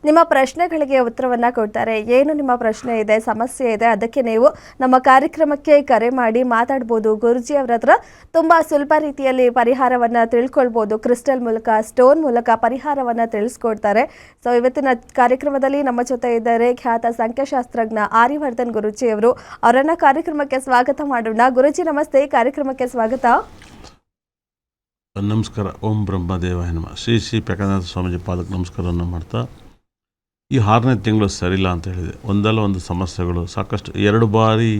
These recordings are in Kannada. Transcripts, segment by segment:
ನಿಮ್ಮ ಪ್ರಶ್ನೆಗಳಿಗೆ ಉತ್ತರವನ್ನು ಕೊಡ್ತಾರೆ. ಏನು ನಿಮ್ಮ ಪ್ರಶ್ನೆ ಇದೆ, ಸಮಸ್ಯೆ ಇದೆ, ಅದಕ್ಕೆ ನೀವು ನಮ್ಮ ಕಾರ್ಯಕ್ರಮಕ್ಕೆ ಕರೆ ಮಾಡಿ ಮಾತಾಡ್ಬೋದು. ಗುರುಜಿ ಅವರ ಹತ್ರ ತುಂಬ ಸುಲಭ ರೀತಿಯಲ್ಲಿ ಪರಿಹಾರವನ್ನು ತಿಳ್ಕೊಳ್ಬೋದು. ಕ್ರಿಸ್ಟಲ್ ಮೂಲಕ, ಸ್ಟೋನ್ ಮೂಲಕ ಪರಿಹಾರವನ್ನು ತಿಳಿಸ್ಕೊಡ್ತಾರೆ. ಸೊ ಇವತ್ತಿನ ಕಾರ್ಯಕ್ರಮದಲ್ಲಿ ನಮ್ಮ ಜೊತೆ ಇದ್ದಾರೆ ಖ್ಯಾತ ಸಂಖ್ಯಾಶಾಸ್ತ್ರಜ್ಞ ಆರ್ಯವರ್ಧನ್ ಗುರುಜಿ ಅವರು. ಅವರನ್ನು ಕಾರ್ಯಕ್ರಮಕ್ಕೆ ಸ್ವಾಗತ ಮಾಡೋಣ. ಗುರುಜಿ ನಮಸ್ತೆ, ಕಾರ್ಯಕ್ರಮಕ್ಕೆ ಸ್ವಾಗತ. ನಮಸ್ಕಾರ. ಓಂ ಬ್ರಹ್ಮದೇವಾಯ ನಮಃ. ಶ್ರೀ ಪ್ರಕಾಶನಾಥ ಸ್ವಾಮೀಜಿ ಪಾದಕ್ಕೆ ನಮಸ್ಕಾರವನ್ನು ಮಾಡ್ತಾ, ಈ 6ನೇ ತಿಂಗಳು ಸರಿಯಿಲ್ಲ ಅಂತ ಹೇಳಿದೆ. ಒಂದಲ್ಲ ಒಂದು ಸಮಸ್ಯೆಗಳು ಸಾಕಷ್ಟು, 2 ಬಾರಿ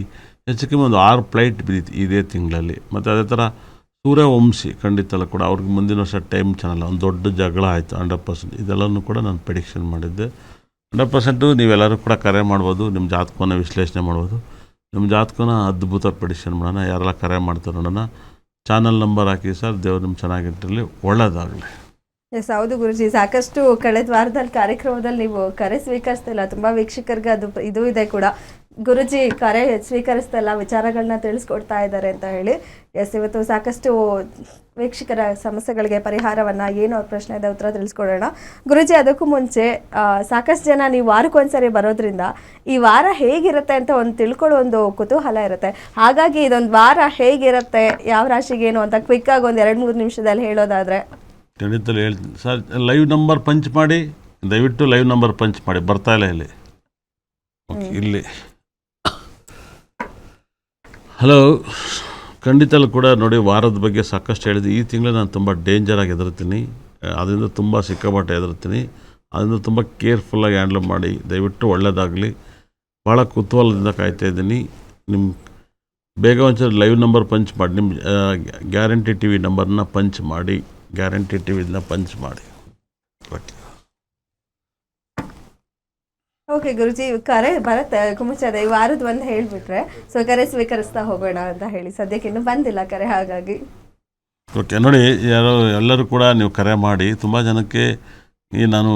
ಹೆಚ್ಚು ಕಮ್ಮಿ ಒಂದು 6 ಫ್ಲೈಟ್ ಬಿದ್ದಿತ್ತು ಇದೇ ತಿಂಗಳಲ್ಲಿ. ಮತ್ತು ಅದೇ ಥರ ಸೂರ್ಯವಂಶಿ ಖಂಡಿತಲ್ಲ ಕೂಡ ಅವ್ರಿಗೆ ಮುಂದಿನ ವರ್ಷ ಟೈಮ್ ಚಾನಲ್ಲ, ಒಂದು ದೊಡ್ಡ ಜಗಳ ಆಯಿತು 100%. ಇದೆಲ್ಲನೂ ಕೂಡ ನಾನು ಪ್ರೆಡಿಕ್ಷನ್ ಮಾಡಿದ್ದೆ. 100% ನೀವೆಲ್ಲರೂ ಕೂಡ ಕರೆ ಮಾಡ್ಬೋದು, ನಿಮ್ಮ ಜಾತಕವನ್ನು ವಿಶ್ಲೇಷಣೆ ಮಾಡ್ಬೋದು. ನಿಮ್ಮ ಜಾತಕನ ಅದ್ಭುತ ಪ್ರೆಡಿಕ್ಷನ್ ಮಾಡೋಣ. ಯಾರೆಲ್ಲ ಕರೆ ಮಾಡ್ತಾರೆ ನೋಡೋಣ. ಚಾನಲ್ ನಂಬರ್ ಹಾಕಿ ಸರ್. ದೇವರು ನಿಮ್ಮ ಚೆನ್ನಾಗಿಟ್ಟಿರಲಿ, ಒಳ್ಳೆಯದಾಗಲಿ. ಎಸ್, ಹೌದು ಗುರುಜಿ, ಸಾಕಷ್ಟು ಕಳೆದ ವಾರದಲ್ಲಿ ಕಾರ್ಯಕ್ರಮದಲ್ಲಿ ನೀವು ಕರೆ ಸ್ವೀಕರಿಸ್ತಿಲ್ಲ. ತುಂಬ ವೀಕ್ಷಕರಿಗೆ ಅದು ಇದು ಇದೆ ಕೂಡ, ಗುರುಜಿ ಕರೆ ಸ್ವೀಕರಿಸ್ತಿಲ್ಲ, ವಿಚಾರಗಳನ್ನ ತಿಳಿಸ್ಕೊಡ್ತಾ ಇದ್ದಾರೆ ಅಂತ ಹೇಳಿ. ಎಸ್, ಇವತ್ತು ಸಾಕಷ್ಟು ವೀಕ್ಷಕರ ಸಮಸ್ಯೆಗಳಿಗೆ ಪರಿಹಾರವನ್ನು, ಏನು ಅವ್ರ ಪ್ರಶ್ನೆ ಇದೆ ಉತ್ತರ ತಿಳಿಸ್ಕೊಡೋಣ. ಗುರುಜಿ, ಅದಕ್ಕೂ ಮುಂಚೆ ಸಾಕಷ್ಟು ಜನ ನೀವು ವಾರಕ್ಕೊಂದ್ಸರಿ ಬರೋದ್ರಿಂದ ಈ ವಾರ ಹೇಗಿರುತ್ತೆ ಅಂತ ಒಂದು ತಿಳ್ಕೊಳ್ಳೋ ಒಂದು ಕುತೂಹಲ ಇರುತ್ತೆ. ಹಾಗಾಗಿ ಇದೊಂದು ವಾರ ಹೇಗಿರುತ್ತೆ, ಯಾವ ರಾಶಿಗೇನು ಅಂತ ಕ್ವಿಕ್ಕಾಗಿ ಒಂದು 2-3 ನಿಮಿಷದಲ್ಲಿ ಹೇಳೋದಾದರೆ. ಖಂಡಿತಲ್ಲಿ ಹೇಳ್ತೀನಿ ಸರ್. ಲೈವ್ ನಂಬರ್ ಪಂಚ್ ಮಾಡಿ, ದಯವಿಟ್ಟು ಲೈವ್ ನಂಬರ್ ಪಂಚ್ ಮಾಡಿ. ಬರ್ತಾ ಇಲ್ಲ ಇಲ್ಲಿ. ಓಕೆ, ಇಲ್ಲಿ ಹಲೋ. ಖಂಡಿತಲ್ಲೂ ಕೂಡ ನೋಡಿ, ವಾರದ ಬಗ್ಗೆ ಸಾಕಷ್ಟು ಹೇಳಿದೆ. ಈ ತಿಂಗಳು ನಾನು ತುಂಬ ಡೇಂಜರಾಗಿ ಹೆದರ್ತೀನಿ, ಅದರಿಂದ ತುಂಬ ಸಿಕ್ಕಾಪಟ್ಟೆ ಹೆದರ್ತೀನಿ. ಅದರಿಂದ ತುಂಬ ಕೇರ್ಫುಲ್ಲಾಗಿ ಹ್ಯಾಂಡಲ್ ಮಾಡಿ. ದಯವಿಟ್ಟು ಒಳ್ಳೆಯದಾಗಲಿ. ಭಾಳ ಕುತೂಹಲದಿಂದ ಕಾಯ್ತಾ ಇದ್ದೀನಿ. ನಿಮ್ಮ ಬೇಗ ಒಂಚೂರು ಲೈವ್ ನಂಬರ್ ಪಂಚ್ ಮಾಡಿ. ನಿಮ್ಮ ಗ್ಯಾರಂಟಿ ಟಿ ವಿ ನಂಬರ್ನ ಪಂಚ್ ಮಾಡಿ. ಗ್ಯಾರಂಟಿ ಟಿ ವಿನ ಪಂಚ್ ಮಾಡಿ. ಓಕೆ ಗುರುಜಿ, ಕರೆ ಬರುತ್ತೆ ಕುಮುಚದ ಈ ವಾರದ ಒಂದು ಹೇಳಿಬಿಟ್ರೆ ಸೊ ಕರೆ ಸ್ವೀಕರಿಸ್ತಾ ಹೋಗೋಣ ಅಂತ ಹೇಳಿ. ಸದ್ಯಕ್ಕೆ ಇನ್ನೂ ಬಂದಿಲ್ಲ ಕರೆ, ಹಾಗಾಗಿ ಓಕೆ. ನೋಡಿ, ಎಲ್ಲರೂ ಕೂಡ ನೀವು ಕರೆ ಮಾಡಿ. ತುಂಬ ಜನಕ್ಕೆ ಈ ನಾನು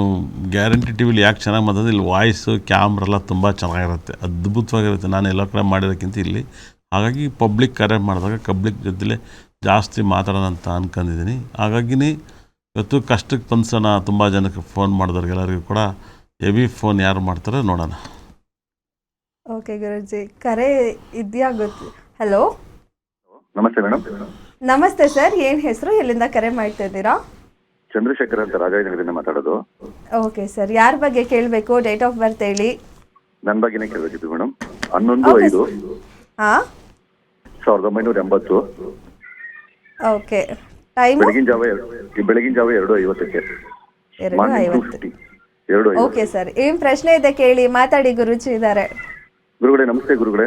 ಗ್ಯಾರಂಟಿ ಟಿ ವಿಲಿ ಯಾಕೆ ಚೆನ್ನಾಗಿ ಮಾತಾಡೋದು, ಇಲ್ಲಿ ವಾಯ್ಸು ಕ್ಯಾಮ್ರೆಲ್ಲ ತುಂಬ ಚೆನ್ನಾಗಿರುತ್ತೆ, ಅದ್ಭುತವಾಗಿರುತ್ತೆ. ನಾನು ಎಲ್ಲ ಕಡೆ ಮಾಡಿರೋಕ್ಕಿಂತ ಇಲ್ಲಿ. ಹಾಗಾಗಿ ಪಬ್ಲಿಕ್ ಕರೆ ಮಾಡಿದಾಗ ಪಬ್ಲಿಕ್ ಜೊತೆಲೇ ಜಾಸ್ತಿ ಮಾತಾಡೋಣ ಅಂತ ಅಂದ್ಕೊಂಡಿದ್ದೀನಿ. ಹಾಗಾಗಿನೇ ಇವತ್ತು ಕಷ್ಟಕ್ಕೆ ಪಂದ್ಸೋಣ. ತುಂಬ ಜನಕ್ಕೆ ಫೋನ್ ಮಾಡಿದವ್ರಿಗೆಲ್ಲರಿಗೂ ಕೂಡ ಹೆವಿ ಫೋನ್ ಯಾರು ಮಾಡ್ತಾರೆ ನೋಡೋಣ. ಓಕೆ ಗುರುಜಿ, ಕರೆ ಇದೆಯಾ ಗೊತ್ತು. ಹಲೋ, ನಮಸ್ತೆ ಮೇಡಮ್. ನಮಸ್ತೆ ಸರ್, ಏನು ಹೆಸರು, ಎಲ್ಲಿಂದ ಕರೆ ಮಾಡ್ತಾ ಇದ್ದೀರಾ? ಚಂದ್ರಶೇಖರ್ ಅಂತ, ರಾಜಾಜಿನಗರದಿಂದ ಮಾತಾಡೋದು. ಓಕೆ ಸರ್, ಯಾರ ಬಗ್ಗೆ ಕೇಳಬೇಕು? ಡೇಟ್ ಆಫ್ ಬರ್ತ್ ಹೇಳಿ. ನನ್ನ ಬಗ್ಗೆನೇ ಕೇಳಬೇಕಿತ್ತು ಮೇಡಮ್. 11/5 ಹಾಂ 1980. ಓಕೆ, ಟೈಮ್ ಬೆಳಗಿನ ಜಾವ 2:50ಕ್ಕೆ. 2:50. ಓಕೆ ಸರ್, ಏನು ಪ್ರಶ್ನೆ ಇದೆ ಕೇಳಿ, ಮಾತಾಡಿ. ಗುರುಜಿ ಇದ್ದಾರೆ. ಗುರುಗಳೇ ನಮಸ್ತೆ. ಗುರುಗಳೇ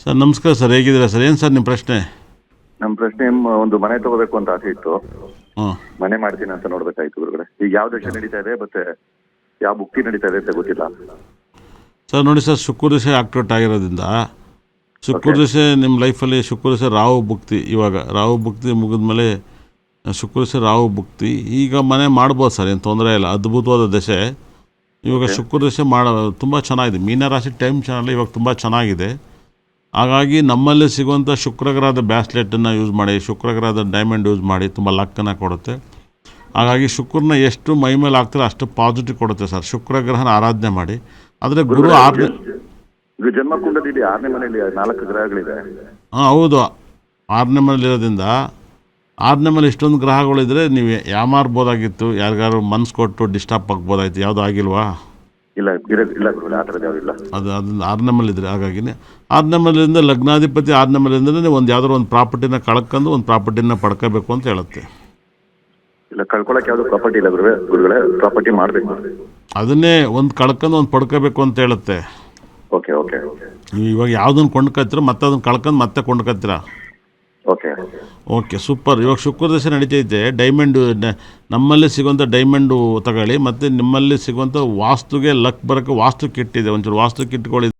ಸರ್ ನಮಸ್ಕಾರ ಸರ್, ಹೇಗಿದ್ದೀರಾ ಸರ್? ಏನು ಸರ್ ನಿಮ್ಮ ಪ್ರಶ್ನೆ? ನಮ್ಮ ಪ್ರಶ್ನೆ, ಒಂದು ಮನೆ ತಗೋಬೇಕು ಅಂತ ಆಸೆ ಇತ್ತು. ಹಾಂ, ಮನೆ ಮಾಡ್ತೀನಿ ಅಂತ ನೋಡ್ಬೇಕಾಯ್ತು ಗುರುಗಳೇ. ಈಗ ಯಾವ ದಶೆ ನಡೀತಾ ಇದೆ ಮತ್ತೆ ಯಾವ ಭುಕ್ತಿ ನಡೀತಾ ಇದೆ ಅಂತ ಗೊತ್ತಿಲ್ಲ ಸರ್. ನೋಡಿ ಸರ್, ಶುಕ್ರ ದಶೆ ಆಕ್ಟಿವೇಟ್ ಆಗಿರೋದ್ರಿಂದ, ಶುಕ್ರ ದಶೆ ನಿಮ್ಮ ಲೈಫಲ್ಲಿ ಶುಕ್ರ ದಶೆ ರಾಹು ಭುಕ್ತಿ. ಇವಾಗ ರಾಹು ಭುಕ್ತಿ ಮುಗಿದ್ಮೇಲೆ ಶುಕ್ರ ದಶೆ ರಾಹು ಭುಕ್ತಿ. ಈಗ ಮನೆ ಮಾಡ್ಬೋದು ಸರ್, ಏನು ತೊಂದರೆ ಇಲ್ಲ. ಅದ್ಭುತವಾದ ದಶೆ. ಇವಾಗ ಶುಕ್ರ ದಶೆ ತುಂಬ ಚೆನ್ನಾಗಿದೆ. ಮೀನರಾಶಿ ಟೈಮ್ ಚಾನಲ್ ಇವಾಗ ತುಂಬ ಚೆನ್ನಾಗಿದೆ. ಹಾಗಾಗಿ ನಮ್ಮಲ್ಲಿ ಸಿಗುವಂಥ ಶುಕ್ರಗ್ರಹದ ಬ್ಯಾಸ್ಲೆಟನ್ನು ಯೂಸ್ ಮಾಡಿ, ಶುಕ್ರಗ್ರಹದ ಡೈಮಂಡ್ ಯೂಸ್ ಮಾಡಿ, ತುಂಬ ಲಕ್ಕನ್ನು ಕೊಡುತ್ತೆ. ಹಾಗಾಗಿ ಶುಕ್ರನ ಎಷ್ಟು ಮೈ ಮೇಲೆ ಆಗ್ತಾರೆ ಅಷ್ಟು ಪಾಸಿಟಿವ್ ಕೊಡುತ್ತೆ ಸರ್. ಶುಕ್ರಗ್ರಹನ ಆರಾಧನೆ ಮಾಡಿ. ಆದರೆ ಗುರು ಈಗ ಜನ್ಮಕುಂಡದಲ್ಲಿ 6ನೇ ಮನೆಯಲ್ಲಿ 4 ಗ್ರಹಗಳಿದೆ. ಹಾಂ ಹೌದು, 6ನೇ ಮನೇಲಿರೋದ್ರಿಂದ 6ನೇ ಮೇಲೆ ಇಷ್ಟೊಂದು ಗ್ರಹಗಳಿದ್ರೆ ನೀವು ಯಾಮಾರ್ಬೋದಾಗಿತ್ತು, ಯಾರಿಗಾರು ಮನ್ಸು ಕೊಟ್ಟು ಡಿಸ್ಟರ್ಬ್ ಆಗ್ಬೋದಾಯ್ತು. ಯಾವುದೂ ಆಗಿಲ್ವಾ? ಇಲ್ಲ ಗುರುಗಳೇ, ಆ ಥರದ್ದು ಯಾವುದಿಲ್ಲ. ಅದನ್ನು 6ನೇ ಮೇಲಿದ್ರೆ. ಹಾಗಾಗಿನೇ 6ನೇ ಮೇಲಿಂದ ಲಗ್ನಾಧಿಪತಿ 6ನೇ ಮೇಲಿಂದ ಒಂದು ಯಾವ್ದಾದ್ರು ಒಂದು ಪ್ರಾಪರ್ಟಿನ ಕಳ್ಕೊಂಡು ಒಂದು ಪ್ರಾಪರ್ಟಿನ ಪಡ್ಕೋಬೇಕು ಅಂತ ಹೇಳುತ್ತೆ. ಇಲ್ಲ, ಕಳ್ಕೊಳಕ್ಕೆ ಯಾವುದು ಪ್ರಾಪರ್ಟಿ ಇಲ್ಲ ಗುರುಗಳೇ. ಪ್ರಾಪರ್ಟಿ ಮಾಡಬೇಕು, ಅದನ್ನೇ ಒಂದು ಕಳ್ಕೊಂಡು ಒಂದು ಪಡ್ಕೋಬೇಕು ಅಂತ ಹೇಳುತ್ತೆ. Okay okay. ನೀವು ಇವಾಗ ಯಾವುದನ್ನು ಕೊಂಡ್ಕೊತೀರ ಮತ್ತೆ ಅದನ್ನು ಕಳ್ಕೊಂಡು ಮತ್ತೆ ಕೊಂಡ್ಕೊತೀರಾ. Okay okay, super. ಇವಾಗ ಶುಕ್ರ ದಶೆ ನಡೀತೈತೆ. ಡೈಮಂಡು ನಮ್ಮಲ್ಲಿ ಸಿಗುವಂಥ ಡೈಮಂಡು ತಗೊಳ್ಳಿ. ಮತ್ತು ನಿಮ್ಮಲ್ಲಿ ಸಿಗುವಂಥ ವಾಸ್ತುಗೆ ಲಕ್ ಬರೋಕ್ಕೆ ವಾಸ್ತು ಕಿಟ್ ಇದೆ. ಒಂಚೂರು ವಾಸ್ತು ಕಿಟ್ಗಳು